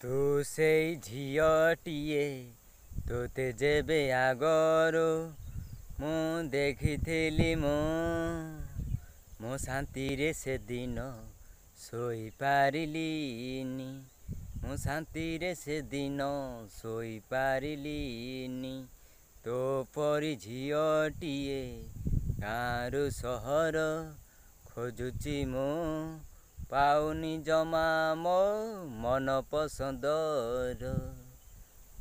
ତୁ ସେଇ ଝିଅଟିଏ ତୋତେ ଯେବେ ଆଗରୁ ମୁଁ ଦେଖିଥିଲି ମୁଁ ଶାନ୍ତିରେ ସେଦିନ ଶୋଇପାରିଲିନି। ମୁଁ ଶାନ୍ତିରେ ସେଦିନ ଶୋଇପାରିଲିନି। ତୋ ପରି ଝିଅଟିଏ ଗାଁରୁ ସହର ଖୋଜୁଛି ମୁଁ, ପାଉନି ଜମା ମୋ ମନ ପସନ୍ଦର।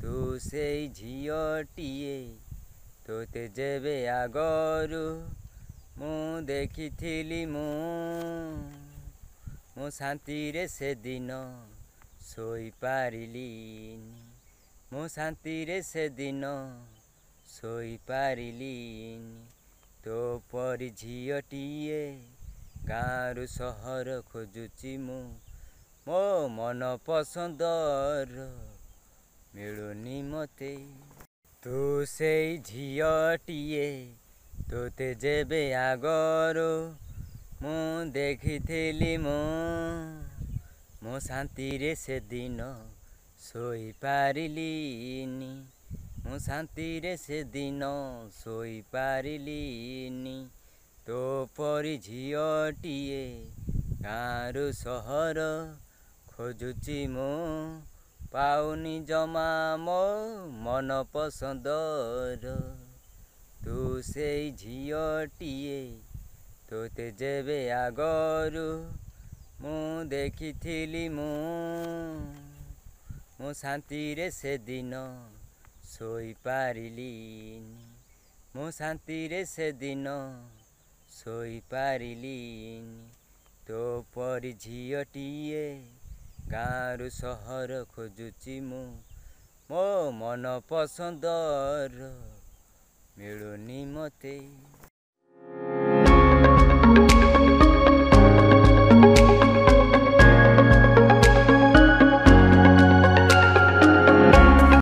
ତୁ ସେଇ ଝିଅଟିଏ ତୋତେ ଯେବେ ଆଗରୁ ମୁଁ ଦେଖିଥିଲି ମୁଁ ଶାନ୍ତିରେ ସେଦିନ ଶୋଇପାରିଲିନି। ମୁଁ ଶାନ୍ତିରେ ସେଦିନ ଶୋଇପାରିଲିନି। ତୋ ପରି ଝିଅଟିଏ ଗାଁରୁ ସହର ଖୋଜୁଛି ମୁଁ, ମୋ ମନ ପସନ୍ଦର ମିଳୁନି ମୋତେ। ତୁ ସେଇ ଝିଅଟିଏ ତୋତେ ଯେବେ ଆଗରୁ ମୁଁ ଦେଖିଥିଲି ମୁଁ ଶାନ୍ତିରେ ସେଦିନ ଶୋଇପାରିଲିନି। ମୁଁ ଶାନ୍ତିରେ ସେଦିନ ଶୋଇପାରିଲିନି। ତୋ ପରି ଝିଅଟିଏ ଗାଁରୁ ସହର ଖୋଜୁଛି ମୁଁ, ପାଉନି ଜମା ମୋ ମନ ପସନ୍ଦର। ତୁ ସେଇ ଝିଅଟିଏ ତୋତେ ଯେବେ ଆଗରୁ ମୁଁ ଦେଖିଥିଲି ମୁଁ ଶାନ୍ତିରେ ସେଦିନ ଶୋଇପାରିଲିନି। ମୁଁ ଶାନ୍ତିରେ ସେଦିନ ଶୋଇପାରିଲିନି। ତୋ ପରି ଝିଅଟିଏ ଗାଁରୁ ସହର ଖୋଜୁଛି ମୁଁ, ମୋ ମନ ପସନ୍ଦର ମିଳୁନି ମୋତେ।